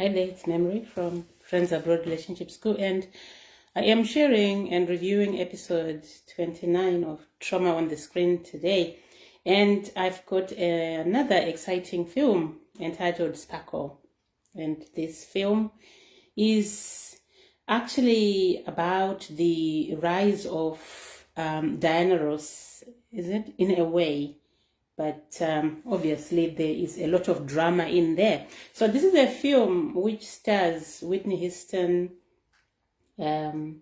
Hi there, it's Memory from Friends Abroad Relationship School, and I am sharing and reviewing episode 29 of Trauma on the Screen today. And I've got another exciting film entitled Sparkle. And this film is actually about the rise of Diana Ross, is it? In a way. But obviously there is a lot of drama in there. So this is a film which stars Whitney Houston, Jordin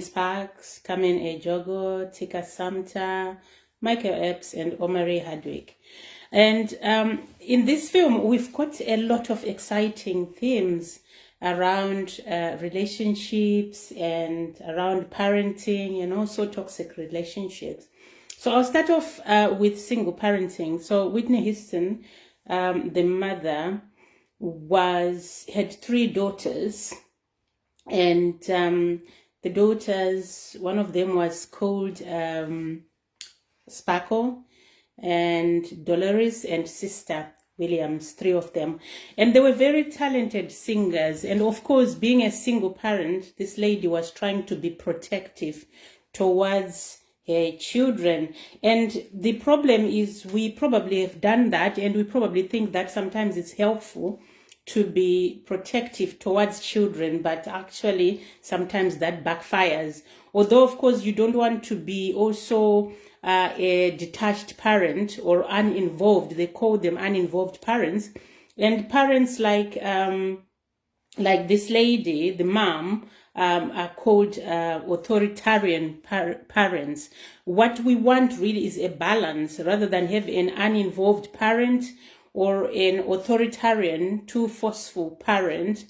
Sparks, Carmen Ejogo, Tika Sumpter, Michael Epps, and Omari, hardwick. And in this film, we've got a lot of exciting themes around relationships and around parenting and also toxic relationships. So I'll start off with single parenting. So Whitney Houston, the mother, had 3 daughters, and the daughters, one of them was called Sparkle, and Dolores and Sister Williams, 3 of them. And they were very talented singers. And of course, being a single parent, this lady was trying to be protective towards her children. And the problem is we probably have done that, and we probably think that sometimes it's helpful to be protective towards children, but actually sometimes that backfires. Although, of course, you don't want to be also a detached parent or uninvolved. They call them uninvolved parents. And parents like this lady, the mom, are called authoritarian parents. What we want really is a balance rather than have an uninvolved parent or an authoritarian, too forceful parent.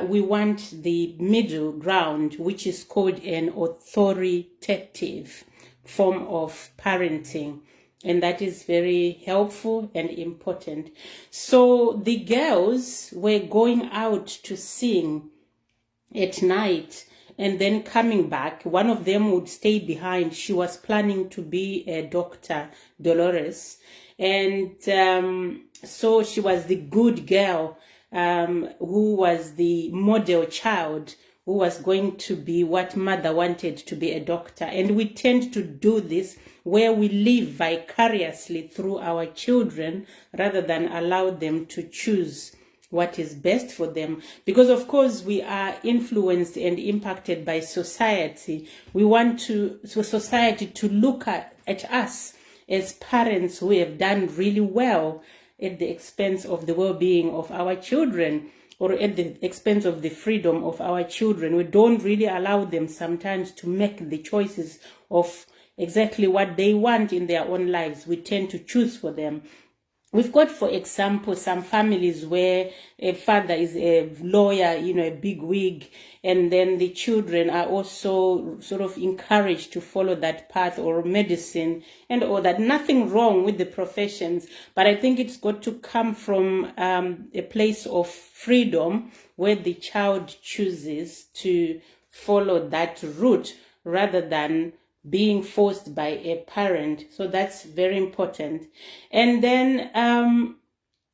We want the middle ground, which is called an authoritative form of parenting. And that is very helpful and important. So the girls were going out to sing at night and then coming back. One of them would stay behind. She was planning to be a doctor, Dolores. And so she was the good girl who was the model child, who was going to be what mother wanted, to be a doctor. And we tend to do this where we live vicariously through our children rather than allow them to choose what is best for them. Because of course we are influenced and impacted by society. We want society to look at us as parents who have done really well at the expense of the well-being of our children, or at the expense of the freedom of our children. We don't really allow them sometimes to make the choices of exactly what they want in their own lives. We tend to choose for them. We've got, for example, some families where a father is a lawyer, a big wig, and then the children are also sort of encouraged to follow that path, or medicine and all that. Nothing wrong with the professions, but I think it's got to come from a place of freedom where the child chooses to follow that route rather than being forced by a parent. So that's very important. And then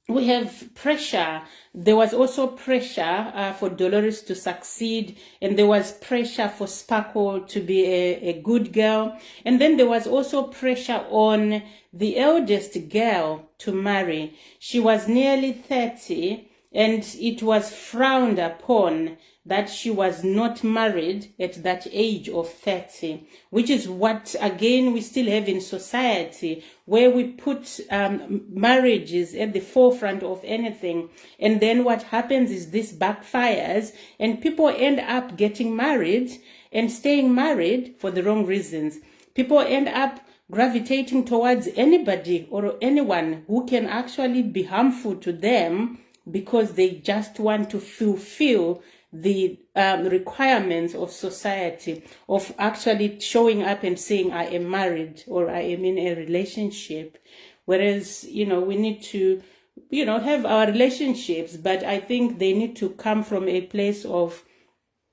we have pressure. There was also pressure for Dolores to succeed, and there was pressure for Sparkle to be a good girl. And then there was also pressure on the eldest girl to marry. She was nearly 30, and it was frowned upon that she was not married at that age of 30, which is what, again, we still have in society, where we put marriages at the forefront of anything. And then what happens is this backfires, and people end up getting married and staying married for the wrong reasons. People end up gravitating towards anybody or anyone who can actually be harmful to them because they just want to fulfill the requirements of society, of actually showing up and saying, I am married or I am in a relationship. Whereas, we need to, have our relationships, but I think they need to come from a place of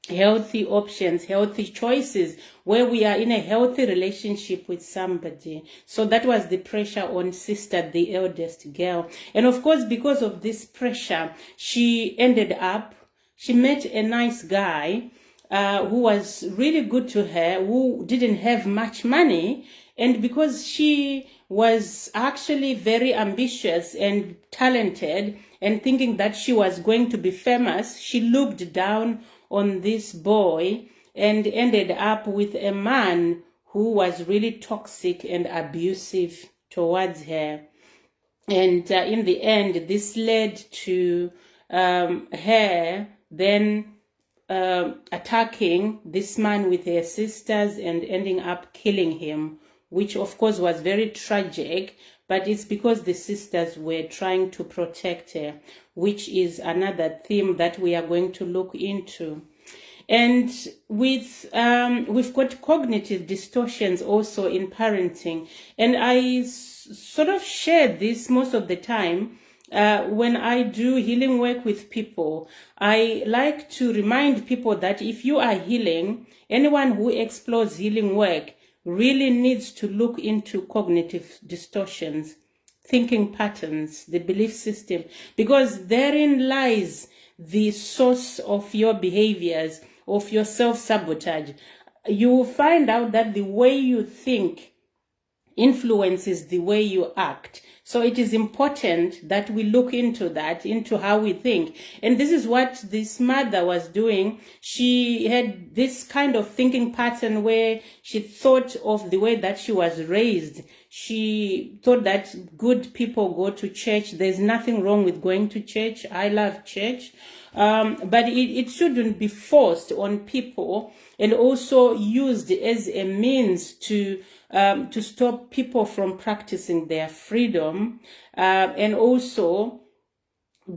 healthy options, healthy choices, where we are in a healthy relationship with somebody. So that was the pressure on sister, the eldest girl. And of course, because of this pressure, she met a nice guy who was really good to her, who didn't have much money. And because she was actually very ambitious and talented and thinking that she was going to be famous, she looked down on this boy and ended up with a man who was really toxic and abusive towards her. And in the end, this led to her then attacking this man with her sisters and ending up killing him, which of course was very tragic, but it's because the sisters were trying to protect her, which is another theme that we are going to look into. And we've got cognitive distortions also in parenting. And I sort of share this most of the time. When I do healing work with people, I like to remind people that if you are healing, anyone who explores healing work really needs to look into cognitive distortions, thinking patterns, the belief system, because therein lies the source of your behaviors, of your self-sabotage. You will find out that the way you think influences the way you act. So it is important that we look into that, into how we think. And this is what this mother was doing. She had this kind of thinking pattern where she thought of the way that she was raised. She thought that good people go to church. There's nothing wrong with going to church. I love church. But it shouldn't be forced on people and also used as a means to stop people from practicing their freedom, and also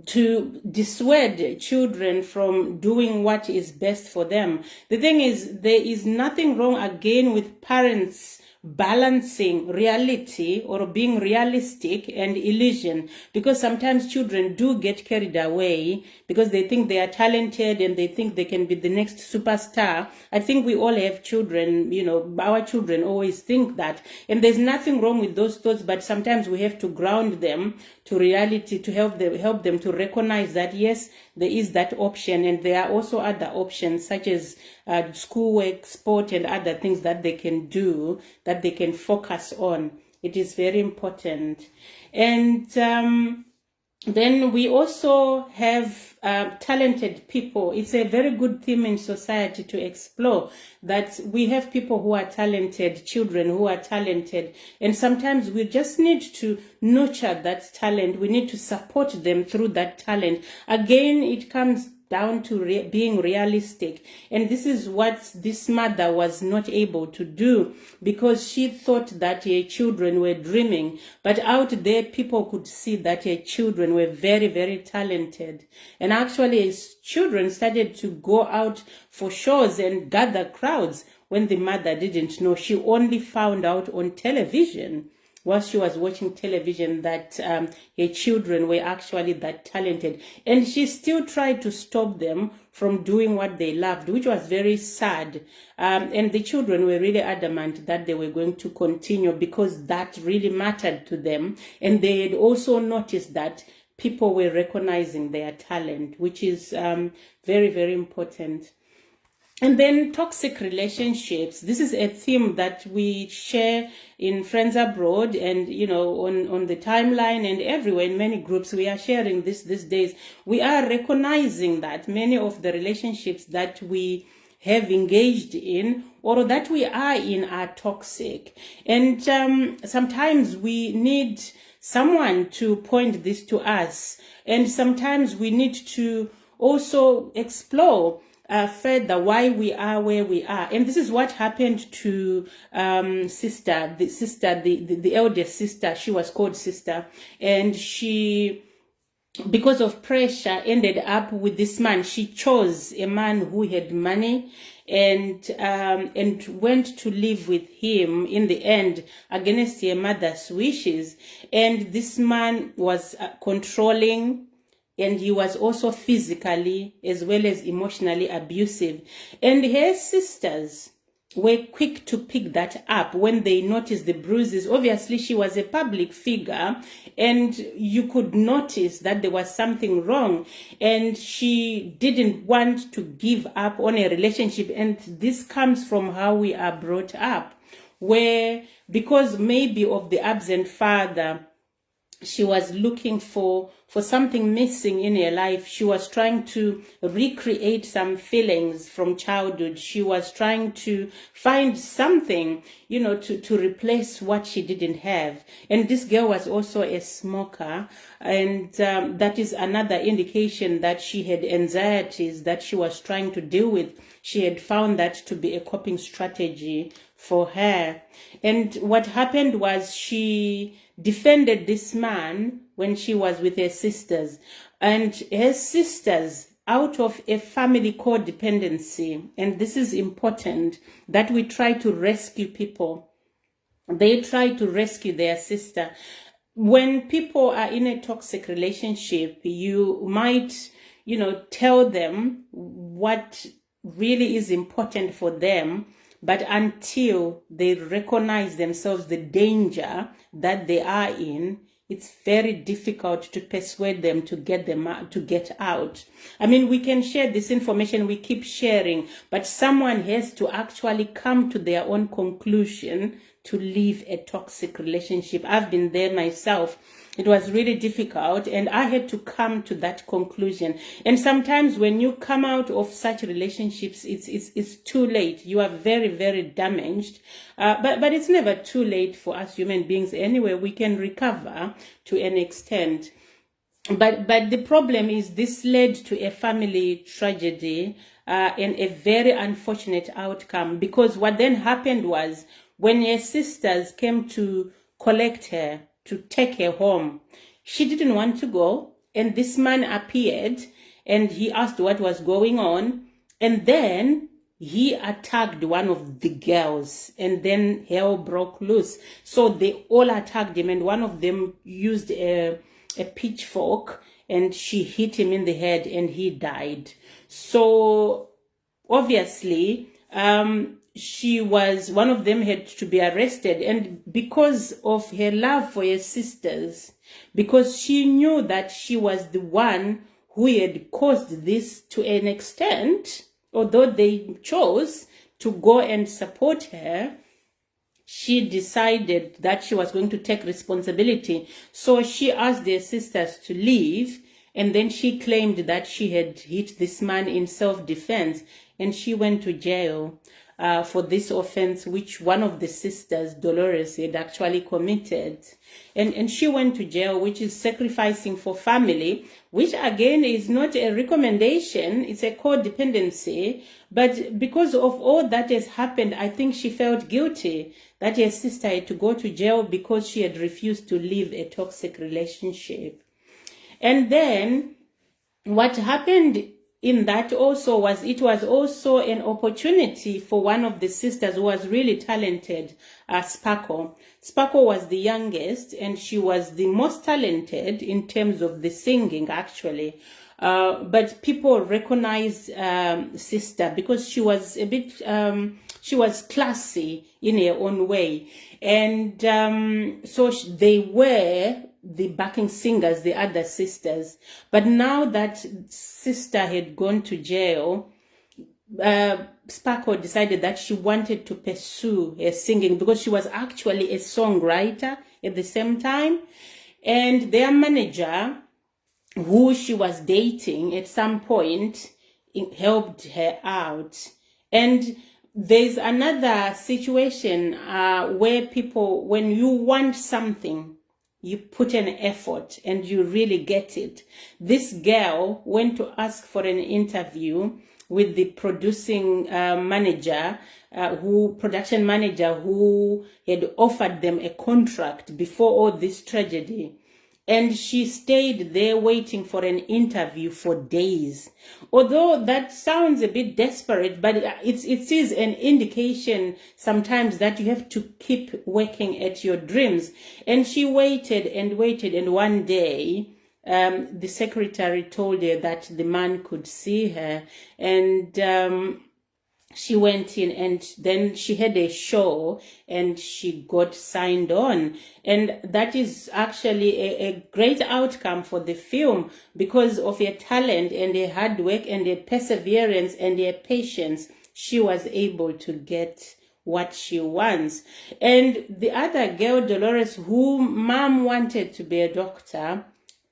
to dissuade children from doing what is best for them. The thing is, there is nothing wrong again with parents balancing reality or being realistic and illusion, because sometimes children do get carried away because they think they are talented and they think they can be the next superstar. I think we all have children, our children always think that, and there's nothing wrong with those thoughts, but sometimes we have to ground them to reality to help them to recognize that yes, there is that option, and there are also other options such as schoolwork, sport, and other things that they can do, that they can focus on. It is very important. And then we also have talented people. It's a very good theme in society to explore, that we have people who are talented, children who are talented, and sometimes we just need to nurture that talent. We need to support them through that talent. Again, it comes down to being realistic. And this is what this mother was not able to do, because she thought that her children were dreaming. But out there, people could see that her children were very, very talented. And actually, his children started to go out for shows and gather crowds when the mother didn't know. She only found out on television, while she was watching television, that her children were actually that talented. And she still tried to stop them from doing what they loved, which was very sad. And the children were really adamant that they were going to continue because that really mattered to them. And they had also noticed that people were recognizing their talent, which is very, very important. And then toxic relationships. This is a theme that we share in Friends Abroad and, on the timeline and everywhere in many groups. We are sharing this these days. We are recognizing that many of the relationships that we have engaged in or that we are in are toxic. And sometimes we need someone to point this to us. And sometimes we need to also explore further why we are where we are. And this is what happened to the eldest sister. She was called Sister, and she, because of pressure, ended up with this man. She chose a man who had money and went to live with him in the end against her mother's wishes. And this man was controlling, and he was also physically as well as emotionally abusive. And her sisters were quick to pick that up when they noticed the bruises. Obviously, she was a public figure, and you could notice that there was something wrong, and she didn't want to give up on a relationship. And this comes from how we are brought up, where because maybe of the absent father, she was looking for something missing in her life. She was trying to recreate some feelings from childhood. She was trying to find something, to replace what she didn't have. And this girl was also a smoker. And that is another indication that she had anxieties that she was trying to deal with. She had found that to be a coping strategy for her. And what happened was she defended this man when she was with her sisters. And her sisters, out of a family codependency, and this is important, that we try to rescue people. They try to rescue their sister. When people are in a toxic relationship, you might, tell them what really is important for them. But until they recognize themselves the danger that they are in, it's very difficult to persuade them to get out. I mean, we can share this information, we keep sharing, but someone has to actually come to their own conclusion to leave a toxic relationship. I've been there myself. It was really difficult, and I had to come to that conclusion. And sometimes when you come out of such relationships, it's too late. You are very, very damaged. But it's never too late for us human beings anyway. We can recover to an extent. But the problem is this led to a family tragedy and a very unfortunate outcome, because what then happened was when her sisters came to collect her, to take her home, she didn't want to go, and this man appeared and he asked what was going on, and then he attacked one of the girls, and then hell broke loose. So they all attacked him, and one of them used a pitchfork, and she hit him in the head and he died. So obviously one of them had to be arrested, and because of her love for her sisters, because she knew that she was the one who had caused this to an extent, although they chose to go and support her, she decided that she was going to take responsibility. So she asked their sisters to leave, and then she claimed that she had hit this man in self-defense, and she went to jail for this offense, which one of the sisters, Dolores, had actually committed. And she went to jail, which is sacrificing for family, which again is not a recommendation, it's a codependency. But because of all that has happened, I think she felt guilty that her sister had to go to jail because she had refused to leave a toxic relationship. And then what happened in that also was, it was also an opportunity for one of the sisters who was really talented, Sparkle. Sparkle was the youngest, and she was the most talented in terms of the singing, actually. But people recognized sister because she was a bit, she was classy in her own way. And so they were the backing singers, the other sisters. But now that sister had gone to jail, Sparkle decided that she wanted to pursue her singing because she was actually a songwriter at the same time. And their manager, who she was dating at some point, helped her out. And there's another situation where people, when you want something, you put an effort and you really get it. This girl went to ask for an interview with the production manager who had offered them a contract before all this tragedy. And she stayed there waiting for an interview for days. Although that sounds a bit desperate, but it is an indication sometimes that you have to keep working at your dreams. And she waited and waited, and one day the secretary told her that the man could see her, and she went in, and then she had a show and she got signed on. And that is actually a great outcome for the film because of her talent and her hard work and her perseverance and her patience. She was able to get what she wants. And the other girl, Dolores, who mom wanted to be a doctor,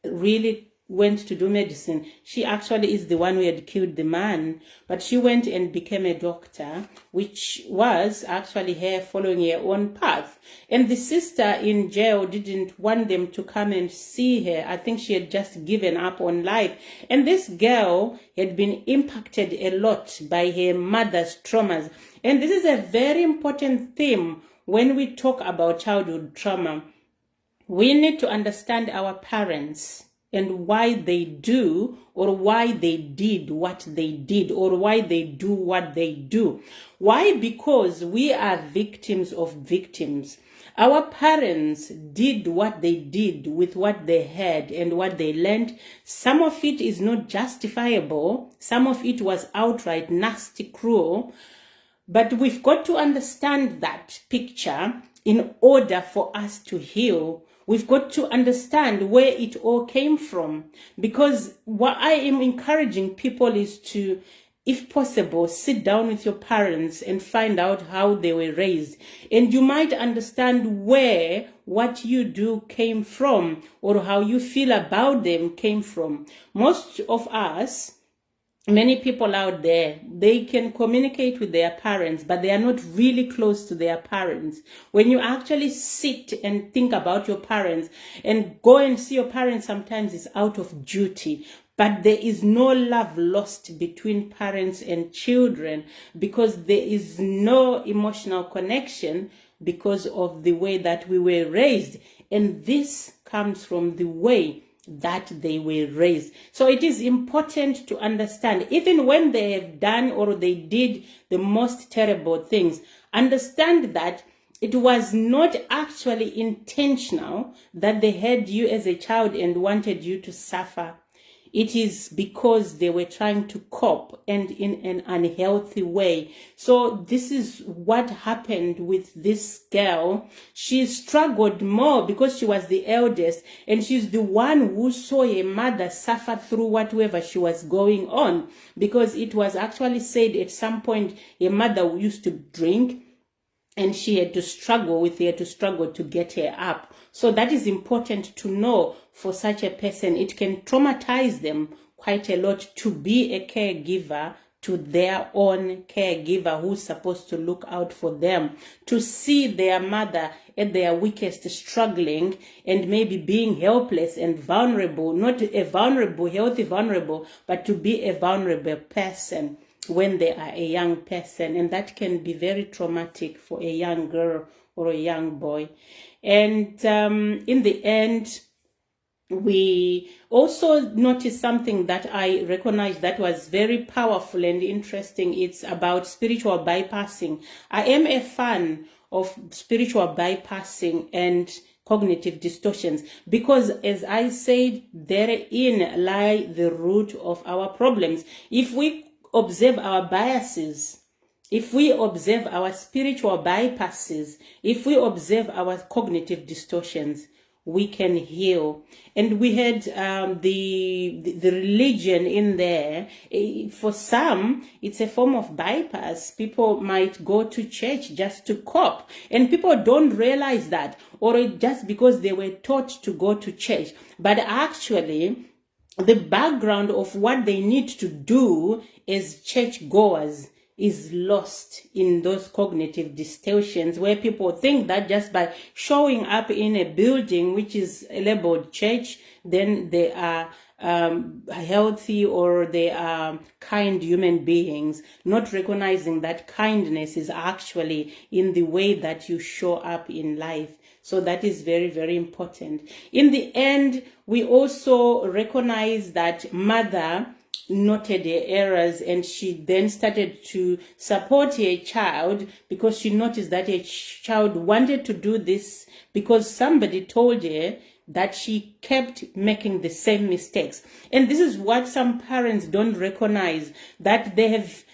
really went to do medicine. She actually is the one who had killed the man, but she went and became a doctor, which was actually her following her own path. And the sister in jail didn't want them to come and see her. I think she had just given up on life. And this girl had been impacted a lot by her mother's traumas. And this is a very important theme when we talk about childhood trauma. We need to understand our parents and why they do or why they did what they did or why they do what they do. Why? Because we are victims of victims. Our parents did what they did with what they had and what they learned. Some of it is not justifiable. Some of it was outright nasty, cruel. But we've got to understand that picture in order for us to heal. We've got to understand where it all came from, because what I am encouraging people is to, if possible, sit down with your parents and find out how they were raised. And you might understand where what you do came from or how you feel about them came from. Most of us, many people out there, they can communicate with their parents, but they are not really close to their parents. When you actually sit and think about your parents and go and see your parents, sometimes it's out of duty. But there is no love lost between parents and children because there is no emotional connection because of the way that we were raised. And this comes from the way that they were raised. So it is important to understand, even when they have done or they did the most terrible things, understand that it was not actually intentional that they had you as a child and wanted you to suffer. It is because they were trying to cope and in an unhealthy way. So this is what happened with this girl. She struggled more because she was the eldest and she's the one who saw her mother suffer through whatever she was going on, because it was actually said at some point her mother used to drink and she had to struggle to get her up. So that is important to know for such a person. It can traumatize them quite a lot to be a caregiver to their own caregiver who's supposed to look out for them, to see their mother at their weakest struggling and maybe being helpless and vulnerable, not a vulnerable, healthy vulnerable, but to be a vulnerable person when they are a young person. And that can be very traumatic for a young girl or a young boy. And in the end, we also noticed something that I recognized that was very powerful and interesting. It's about spiritual bypassing. I am a fan of spiritual bypassing and cognitive distortions because, as I said, therein lie the root of our problems. If we observe our biases, if we observe our spiritual bypasses, if we observe our cognitive distortions, we can heal. And we had the religion in there. For some, it's a form of bypass. People might go to church just to cope, and people don't realize that, or just because they were taught to go to church. But actually, the background of what they need to do as churchgoers is lost in those cognitive distortions, where people think that just by showing up in a building which is labeled church, then they are healthy or they are kind human beings, not recognizing that kindness is actually in the way that you show up in life. So that is very, very important. In the end, we also recognize that mother noted her errors, and she then started to support her child because she noticed that her child wanted to do this because somebody told her that she kept making the same mistakes. And this is what some parents don't recognize, that they have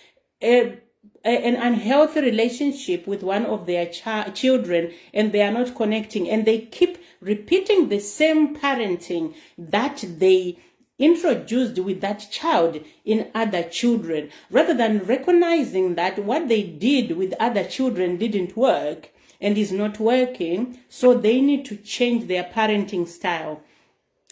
an unhealthy relationship with one of their children, and they are not connecting, and they keep repeating the same parenting that they introduced with that child in other children, rather than recognizing that what they did with other children didn't work and is not working, so they need to change their parenting style.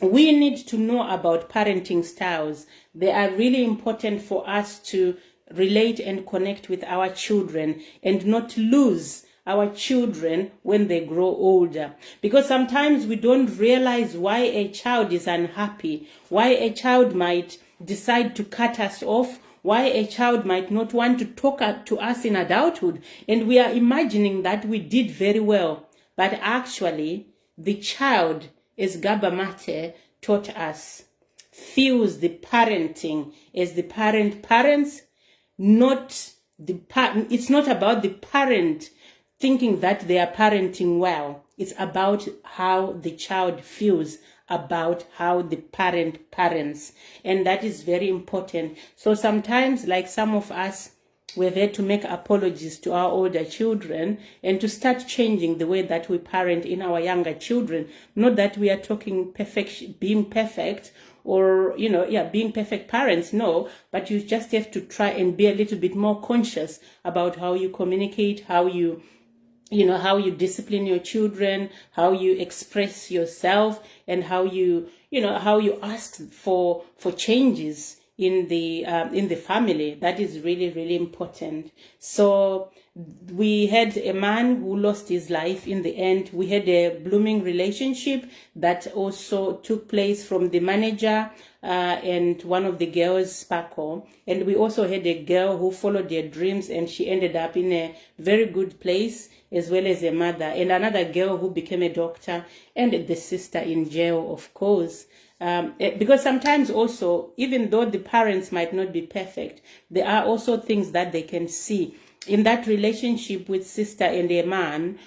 We need to know about parenting styles. They are really important for us to relate and connect with our children and not lose our children when they grow older. Because sometimes we don't realize why a child is unhappy, why a child might decide to cut us off, why a child might not want to talk to us in adulthood, and we are imagining that we did very well. But actually, the child, as Gabamate taught us, feels the parenting as the parents, not the it's not about the parent thinking that they are parenting well. It's about how the child feels about how the parent parents. And that is very important. So sometimes, like some of us, we've had to make apologies to our older children and to start changing the way that we parent in our younger children. Not that we are talking being perfect, or, being perfect parents, no, but you just have to try and be a little bit more conscious about how you communicate, how you discipline your children, how you express yourself, and how you ask for changes in the family. That is really, really important. So we had a man who lost his life in the end. We had a blooming relationship that also took place from the manager and one of the girls, Sparkle. And we also had a girl who followed their dreams, and she ended up in a very good place, as well as a mother, and another girl who became a doctor, and the sister in jail, of course. Because sometimes also, even though the parents might not be perfect, there are also things that they can see. In that relationship with sister and a man,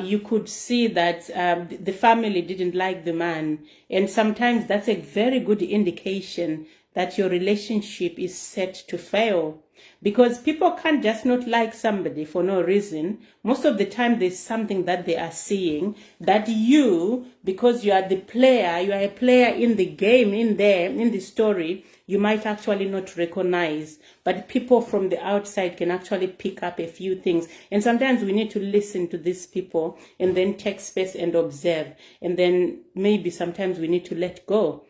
you could see that the family didn't like the man. And sometimes that's a very good indication that your relationship is set to fail. Because people can't just not like somebody for no reason. Most of the time, there's something that they are seeing that you, because you are the player, you are a player in the game, in the story, you might actually not recognize. But people from the outside can actually pick up a few things. And sometimes we need to listen to these people and then take space and observe. And then maybe sometimes we need to let go.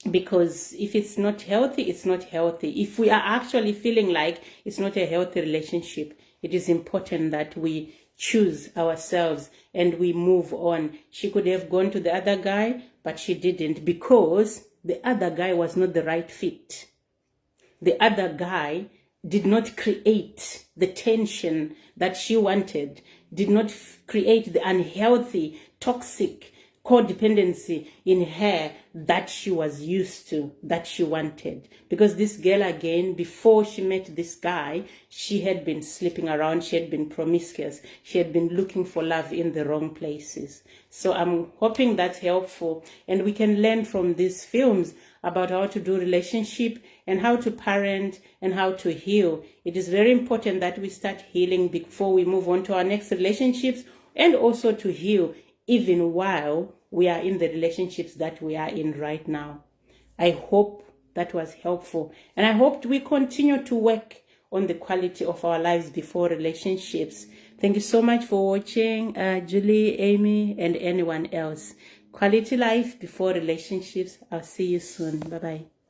Because if it's not healthy, it's not healthy. If we are actually feeling like it's not a healthy relationship, it is important that we choose ourselves and we move on. She could have gone to the other guy, but she didn't, because the other guy was not the right fit. The other guy did not create the tension that she wanted, did not create the unhealthy, toxic codependency in her that she was used to, that she wanted. Because this girl, again, before she met this guy, she had been sleeping around, she had been promiscuous, she had been looking for love in the wrong places. So I'm hoping that's helpful, and we can learn from these films about how to do relationship and how to parent and how to heal. It is very important that we start healing before we move on to our next relationships, and also to heal even while we are in the relationships that we are in right now. I hope that was helpful. And I hope we continue to work on the quality of our lives before relationships. Thank you so much for watching, Julie, Amy, and anyone else. Quality life before relationships. I'll see you soon. Bye-bye.